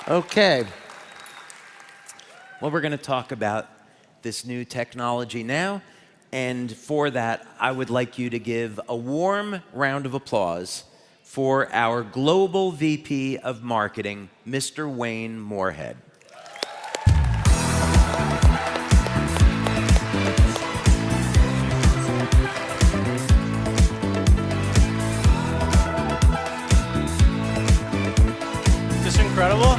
Okay. Well, we're going to talk about this new technology now. And for that, I would like you to give a warm round of applause for our Global VP of Marketing, Mr. Wayne Moorhead. Is this incredible?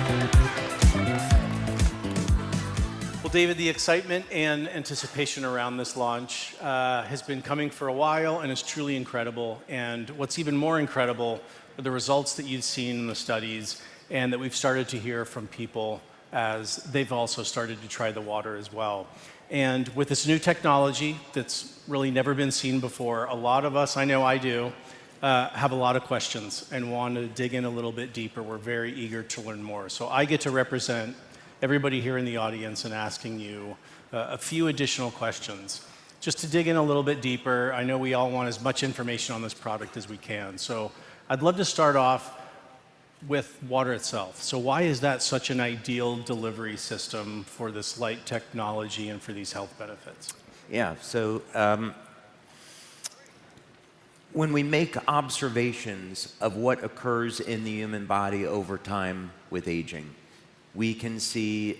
Well, David, the excitement and anticipation around this launch has been coming for a while and is truly incredible. And what's even more incredible are the results that you've seen in the studies and that we've started to hear from people as they've also started to try the water as well. And with this new technology that's really never been seen before, a lot of us, I know I do, have a lot of questions and want to dig in a little bit deeper. We're very eager to learn more. So I get to represent everybody here in the audience and asking you a few additional questions. Just to dig in a little bit deeper, I know we all want as much information on this product as we can. So I'd love to start off with water itself. So why is that such an ideal delivery system for this light technology and for these health benefits? Yeah, so when we make observations of what occurs in the human body over time with aging, we can see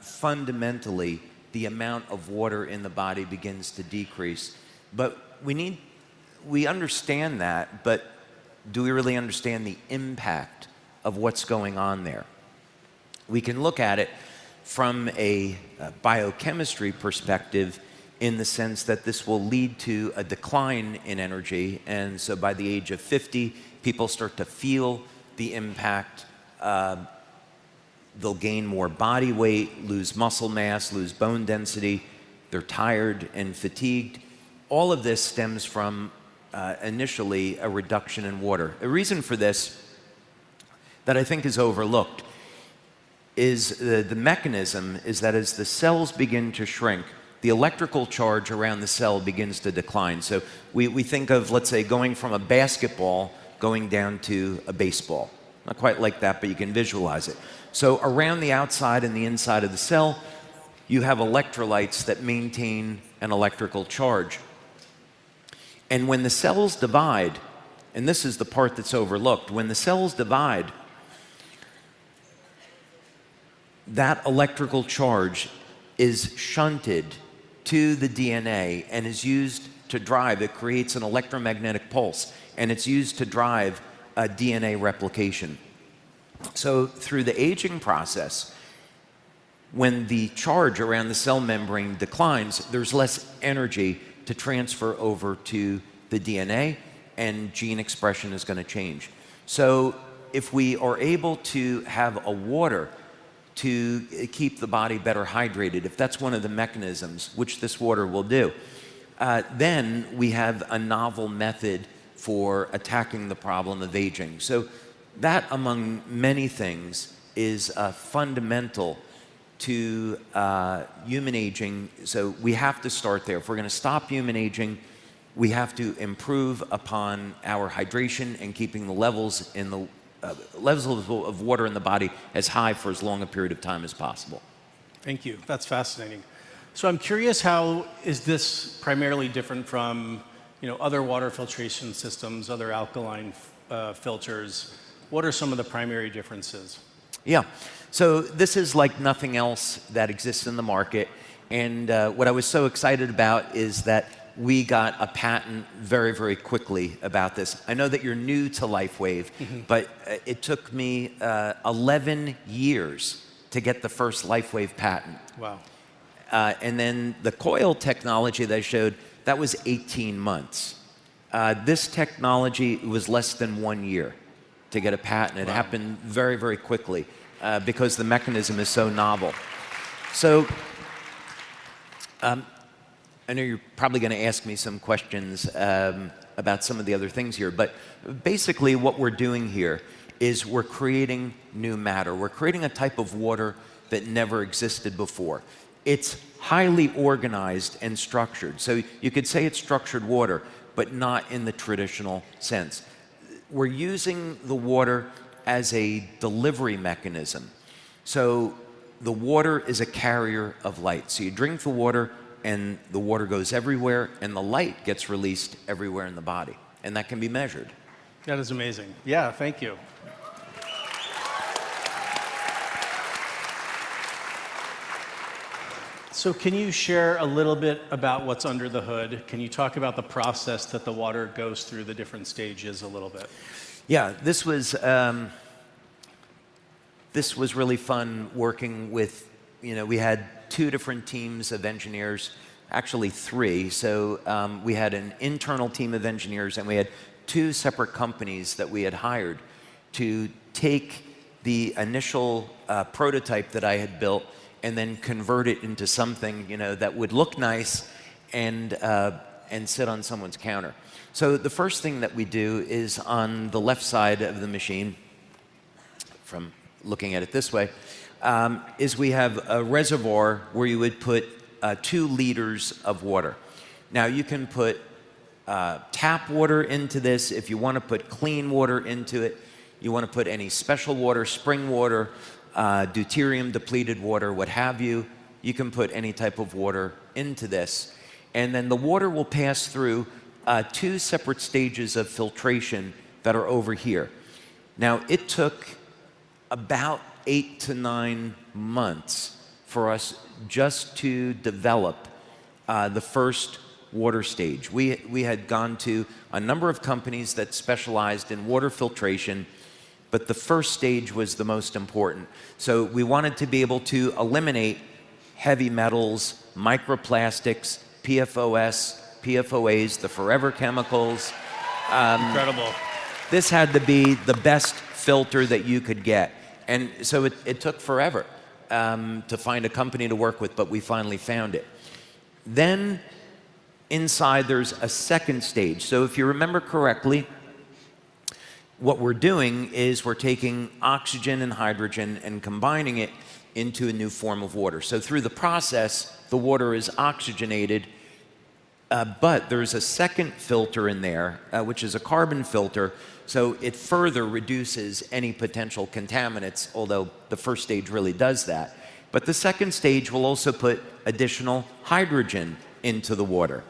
fundamentally the amount of water in the body begins to decrease. But we understand that, but do we really understand the impact of what's going on there? We can look at it from a biochemistry perspective in the sense that this will lead to a decline in energy. And so by the age of 50, people start to feel the impact. They'll gain more body weight, lose muscle mass, lose bone density. They're tired and fatigued. All of this stems from initially a reduction in water. A reason for this that I think is overlooked is the mechanism is that as the cells begin to shrink, the electrical charge around the cell begins to decline. So we think of, let's say, going from a basketball going down to a baseball. Not quite like that, but you can visualize it. So around the outside and the inside of the cell, you have electrolytes that maintain an electrical charge. And when the cells divide, and this is the part that's overlooked, when the cells divide, that electrical charge is shunted to the DNA and is used to drive, it creates an electromagnetic pulse, and it's used to drive DNA replication. So through the aging process, when the charge around the cell membrane declines, there's less energy to transfer over to the DNA, and gene expression is going to change. So if we are able to have a water to keep the body better hydrated, if that's one of the mechanisms, which this water will do, then we have a novel method for attacking the problem of aging. So that, among many things, is fundamental to human aging. So we have to start there. If we're going to stop human aging, we have to improve upon our hydration and keeping the levels of water in the body as high for as long a period of time as possible. Thank you. That's fascinating. So I'm curious, how is this primarily different from other water filtration systems, other alkaline filters? What are some of the primary differences? Yeah, so this is like nothing else that exists in the market. And what I was so excited about is that we got a patent very, very quickly about this. I know that you're new to LifeWave, but it took me 11 years to get the first LifeWave patent. Wow. And then the coil technology that I showed, that was 18 months. This technology was less than 1 year to get a patent. It happened very, very quickly because the mechanism is so novel. So I know you're probably going to ask me some questions about some of the other things here, but basically what we're doing here is we're creating new matter. We're creating a type of water that never existed before. It's highly organized and structured. So you could say it's structured water, but not in the traditional sense. We're using the water as a delivery mechanism. So the water is a carrier of light. So you drink the water, and the water goes everywhere, and the light gets released everywhere in the body. And that can be measured. That is amazing. Yeah, thank you. So can you share a little bit about what's under the hood? Can you talk about the process that the water goes through, the different stages a little bit? Yeah, this was really fun working with, we had 2 different teams of engineers, actually 3. So we had an internal team of engineers, and we had 2 separate companies that we had hired to take the initial prototype that I had built and then convert it into something, that would look nice and sit on someone's counter. So the first thing that we do is on the left side of the machine, from looking at it this way, is we have a reservoir where you would put 2 liters of water. Now you can put tap water into this. If you want to put clean water into it, you want to put any special water, spring water, deuterium depleted water, what have you, you can put any type of water into this. And then the water will pass through 2 separate stages of filtration that are over here. Now, it took about 8 to 9 months for us just to develop the first water stage. We had gone to a number of companies that specialized in water filtration, but the first stage was the most important. So we wanted to be able to eliminate heavy metals, microplastics, PFOS, PFOAs, the forever chemicals. Incredible. This had to be the best filter that you could get. And so it took forever to find a company to work with, but we finally found it. Then inside there's a second stage. So if you remember correctly, what we're doing is we're taking oxygen and hydrogen and combining it into a new form of water. So through the process, the water is oxygenated, but there's a second filter in there, which is a carbon filter, so it further reduces any potential contaminants, although the first stage really does that. But the second stage will also put additional hydrogen into the water.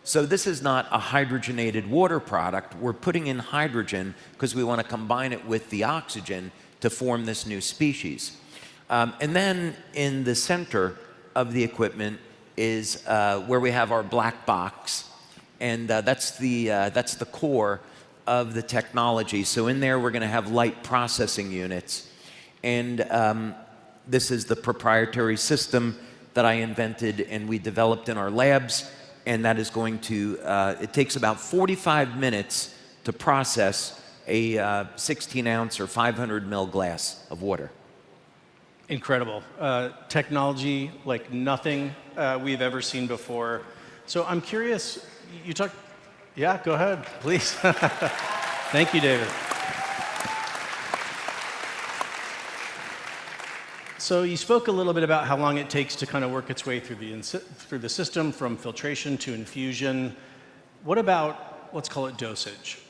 So this is not a hydrogenated water product. We're putting in hydrogen because we want to combine it with the oxygen to form this new species. And then in the center of the equipment is where we have our black box, and that's the core of the technology. So in there we're going to have light processing units, and this is the proprietary system that I invented and we developed in our labs. And that is going to, it takes about 45 minutes to process a 16-ounce or 500 ml glass of water. Incredible. Technology like nothing we've ever seen before. So I'm curious, you talk, yeah, go ahead, please. Thank you, David. So you spoke a little bit about how long it takes to kind of work its way through the system, from filtration to infusion. What about, let's call it dosage?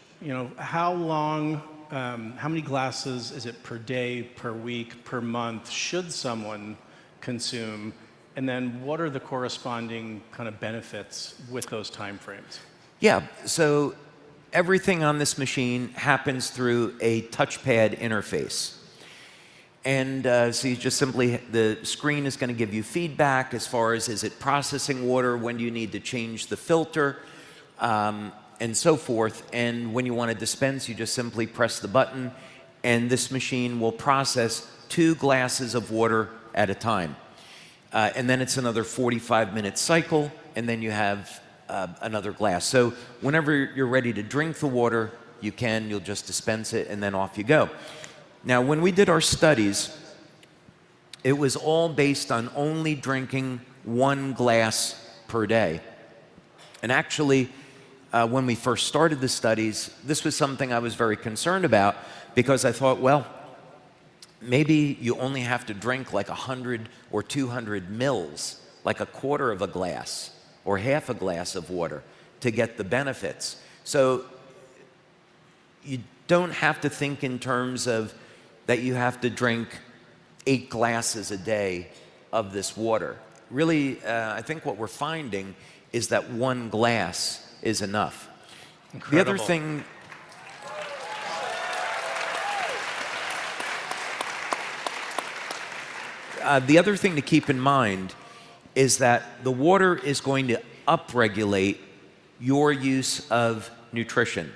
How long, how many glasses is it per day, per week, per month should someone consume? And then what are the corresponding kind of benefits with those time frames? Yeah, so everything on this machine happens through a touchpad interface. And so you just simply, the screen is going to give you feedback as far as, is it processing water, when do you need to change the filter, and so forth. And when you want to dispense, you just simply press the button, and this machine will process 2 glasses of water at a time. And then it's another 45-minute cycle, and then you have another glass. So whenever you're ready to drink the water, you'll just dispense it, and then off you go. Now, when we did our studies, it was all based on only drinking 1 glass per day. And actually, when we first started the studies, this was something I was very concerned about, because I thought, well, maybe you only have to drink like 100 or 200 mils, like a quarter of a glass or half a glass of water to get the benefits. So you don't have to think in terms of that you have to drink 8 glasses a day of this water. Really, I think what we're finding is that 1 glass is enough. Incredible. The other thing, to keep in mind is that the water is going to upregulate your use of nutrition.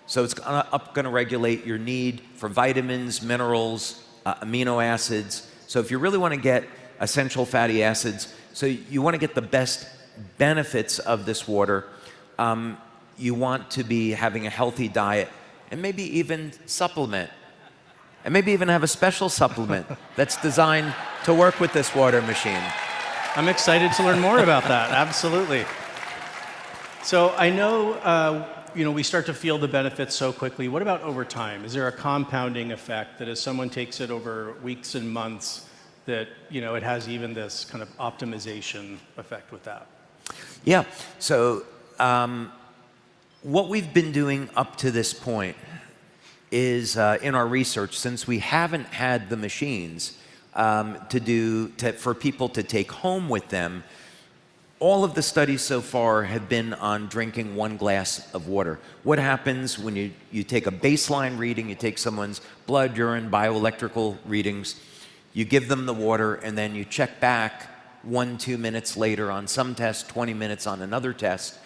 So it's going to regulate your need for vitamins, minerals, amino acids. So if you really want to get essential fatty acids, so you want to get the best benefits of this water, you want to be having a healthy diet and maybe even supplement. And maybe even have a special supplement that's designed to work with this water machine. I'm excited to learn more about that, absolutely. So I know, we start to feel the benefits so quickly. What about over time? Is there a compounding effect that as someone takes it over weeks and months, that it has even this kind of optimization effect with that? Yeah, so what we've been doing up to this point is in our research, since we haven't had the machines for people to take home with them, all of the studies so far have been on drinking 1 glass of water. What happens when you take a baseline reading, you take someone's blood, urine, bioelectrical readings, you give them the water, and then you check back 1-2 minutes later on some test, 20 minutes on another test.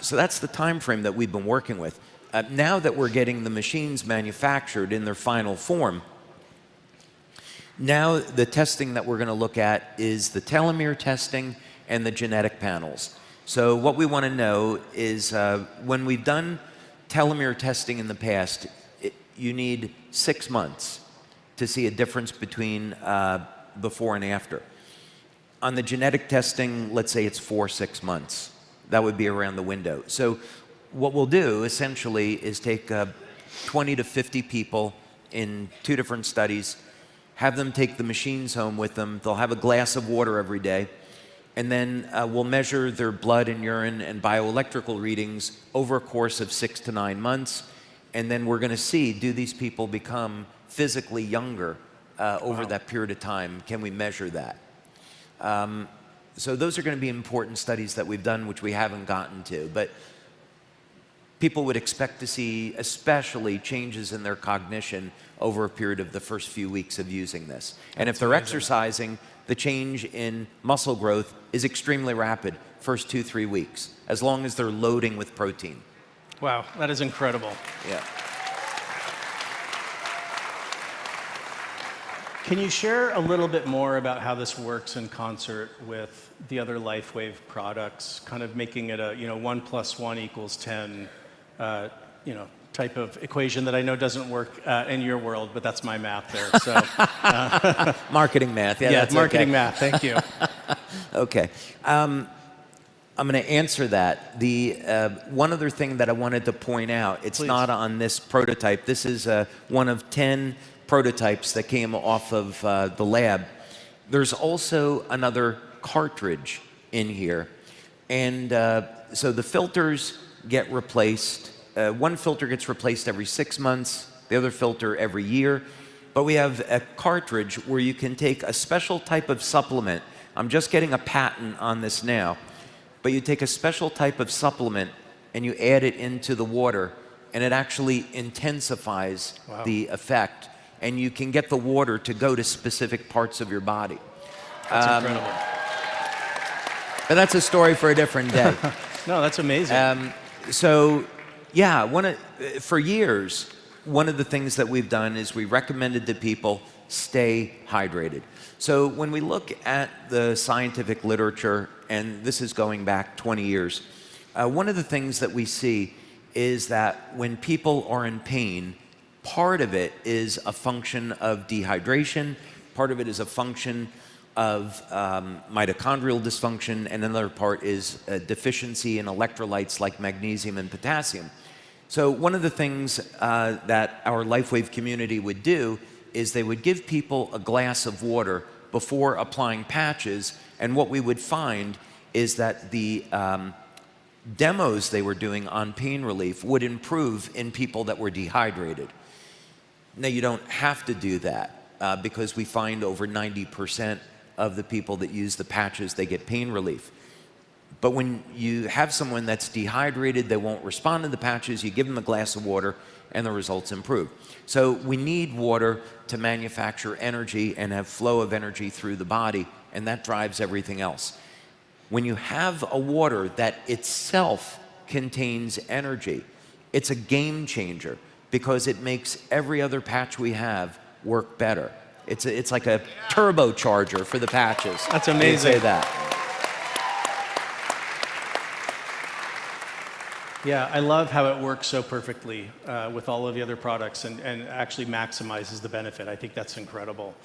So that's the time frame that we've been working with. Now that we're getting the machines manufactured in their final form, now the testing that we're going to look at is the telomere testing and the genetic panels. So what we want to know is when we've done telomere testing in the past, you need 6 months to see a difference between before and after. On the genetic testing, let's say it's 4-6 months. That would be around the window. So what we'll do essentially is take 20 to 50 people in 2 different studies, have them take the machines home with them. They'll have a glass of water every day. And then we'll measure their blood and urine and bioelectrical readings over a course of 6 to 9 months. And then we're going to see, do these people become physically younger over that period of time? Can we measure that? So those are going to be important studies that we've done, which we haven't gotten to. But people would expect to see especially changes in their cognition over a period of the first few weeks of using this. And if they're exercising, the change in muscle growth is extremely rapid, first 2-3 weeks, as long as they're loading with protein. Wow, that is incredible. Yeah. Can you share a little bit more about how this works in concert with the other LifeWave products, kind of making it a 1 + 1 = 10 type of equation that I know doesn't work in your world, but that's my math there. So marketing math. Yeah, that's marketing math. Thank you. Okay. I'm going to answer that. The one other thing that I wanted to point out, it's Please. not on this prototype. This is one of 10 prototypes that came off of the lab. There's also another cartridge in here. And so the filters get replaced. One filter gets replaced every 6 months, the other filter every year. But we have a cartridge where you can take a special type of supplement. I'm just getting a patent on this now. But you take a special type of supplement and you add it into the water, and it actually intensifies the effect. And you can get the water to go to specific parts of your body. That's incredible. But that's a story for a different day. No, that's amazing. So, yeah, for years, one of the things that we've done is we recommended to people stay hydrated. So when we look at the scientific literature, and this is going back 20 years, one of the things that we see is that when people are in pain, part of it is a function of dehydration, part of it is a function of mitochondrial dysfunction, and another part is a deficiency in electrolytes like magnesium and potassium. So one of the things that our LifeWave community would do is they would give people a glass of water before applying patches, and what we would find is that the demos they were doing on pain relief would improve in people that were dehydrated. Now, you don't have to do that, because we find over 90% of the people that use the patches, they get pain relief. But when you have someone that's dehydrated, they won't respond to the patches, you give them a glass of water, and the results improve. So we need water to manufacture energy and have flow of energy through the body, and that drives everything else. When you have a water that itself contains energy, it's a game changer because it makes every other patch we have work better. It's like a turbocharger for the patches. That's amazing. I'd say that. Yeah, I love how it works so perfectly with all of the other products and actually maximizes the benefit. I think that's incredible.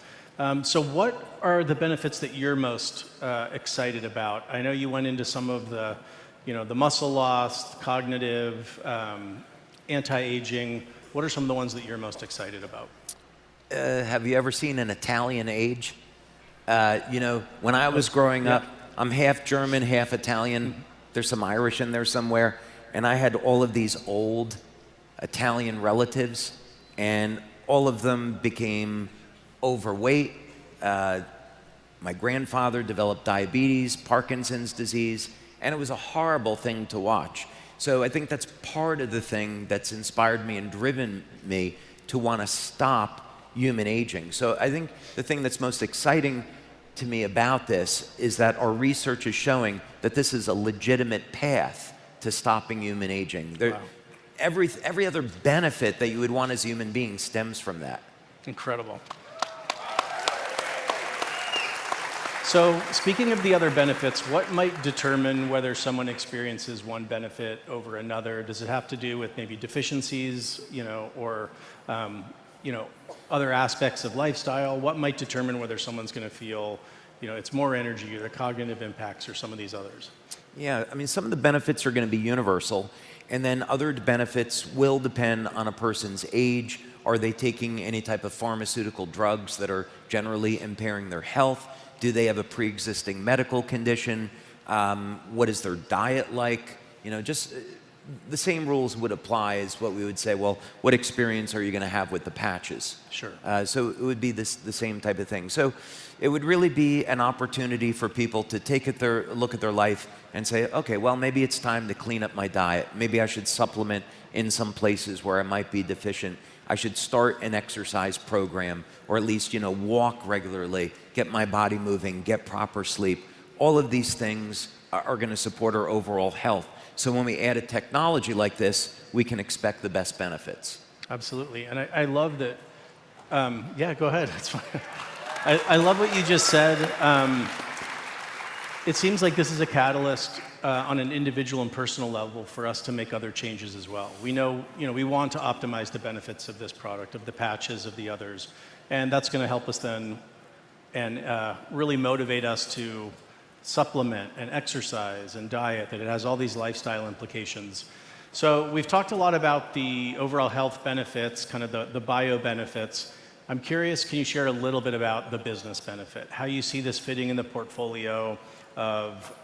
So what are the benefits that you're most excited about? I know you went into some of the, the muscle loss, cognitive, anti-aging. What are some of the ones that you're most excited about? Have you ever seen an Italian age? When I was growing up, I'm half German, half Italian. There's some Irish in there somewhere. And I had all of these old Italian relatives, and all of them became overweight. My grandfather developed diabetes, Parkinson's disease, and it was a horrible thing to watch. So I think that's part of the thing that's inspired me and driven me to want to stop human aging. So I think the thing that's most exciting to me about this is that our research is showing that this is a legitimate path to stopping human aging. Wow. Every other benefit that you would want as a human being stems from that. Incredible. So speaking of the other benefits, what might determine whether someone experiences one benefit over another? Does it have to do with maybe deficiencies, or other aspects of lifestyle? What might determine whether someone's going to feel, it's more energy or the cognitive impacts or some of these others? Yeah, I mean, some of the benefits are going to be universal, and then other benefits will depend on a person's age. Are they taking any type of pharmaceutical drugs that are generally impairing their health? Do they have a pre-existing medical condition? What is their diet like? Just the same rules would apply as what we would say, well, what experience are you going to have with the patches? Sure. So it would be the same type of thing. So it would really be an opportunity for people to take a look at their life and say, okay, well, maybe it's time to clean up my diet. Maybe I should supplement in some places where I might be deficient. I should start an exercise program, or at least, walk regularly, get my body moving, get proper sleep. All of these things are going to support our overall health. So when we add a technology like this, we can expect the best benefits. Absolutely. And I love that. Yeah, go ahead. That's fine. I love what you just said. It seems like this is a catalyst on an individual and personal level for us to make other changes as well. We know, we want to optimize the benefits of this product, of the patches, of the others. And that's going to help us then and really motivate us to supplement and exercise and diet, that it has all these lifestyle implications. So we've talked a lot about the overall health benefits, kind of the bio benefits. I'm curious, can you share a little bit about the business benefit? How you see this fitting in the portfolio of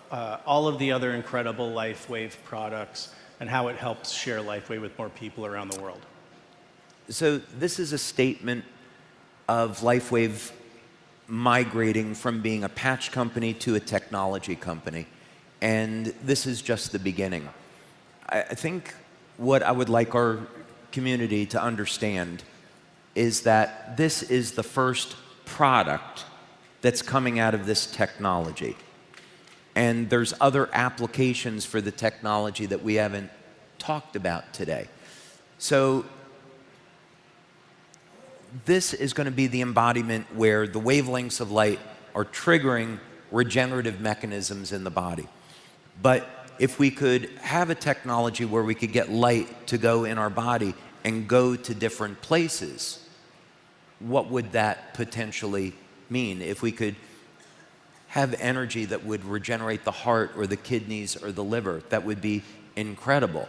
all of the other incredible LifeWave products, and how it helps share LifeWave with more people around the world? So this is a statement of LifeWave migrating from being a patch company to a technology company. And this is just the beginning. I think what I would like our community to understand is that this is the first product that's coming out of this technology. And there's other applications for the technology that we haven't talked about today. So this is going to be the embodiment where the wavelengths of light are triggering regenerative mechanisms in the body. But if we could have a technology where we could get light to go in our body and go to different places, what would that potentially mean? If we could have energy that would regenerate the heart or the kidneys or the liver, that would be incredible.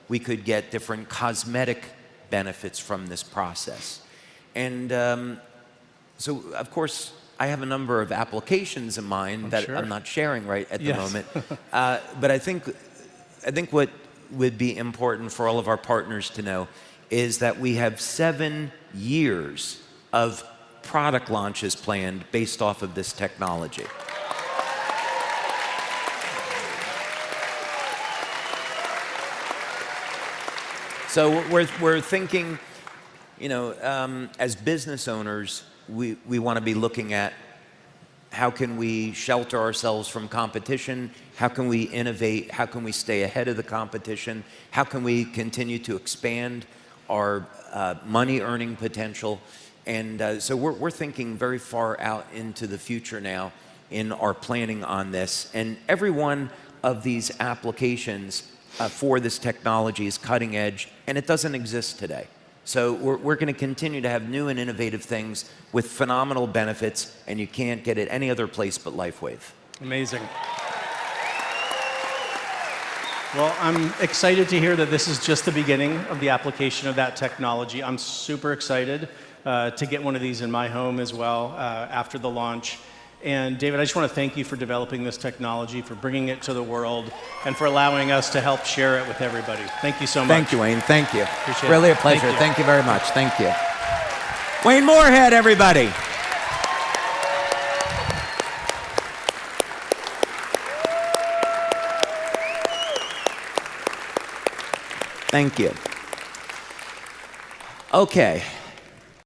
We could get different cosmetic benefits from this process. And so, of course, I have a number of applications in mind that I'm not sharing right at the moment. But I think what would be important for all of our partners to know is that we have 7 years of product launches planned based off of this technology. So we're thinking, as business owners, we want to be looking at how can we shelter ourselves from competition, how can we innovate, how can we stay ahead of the competition, how can we continue to expand our money earning potential. And so we're thinking very far out into the future now in our planning on this. And every one of these applications for this technology is cutting edge, and it doesn't exist today. So we're going to continue to have new and innovative things with phenomenal benefits, and you can't get it any other place but LifeWave. Amazing. Well, I'm excited to hear that this is just the beginning of the application of that technology. I'm super excited to get one of these in my home as well after the launch. And David, I just want to thank you for developing this technology, for bringing it to the world, and for allowing us to help share it with everybody. Thank you so much. Thank you, Wayne. Thank you. Appreciate really it. a pleasure. Thank you very much. Thank you. Wayne Moorhead, everybody. Thank you. Okay.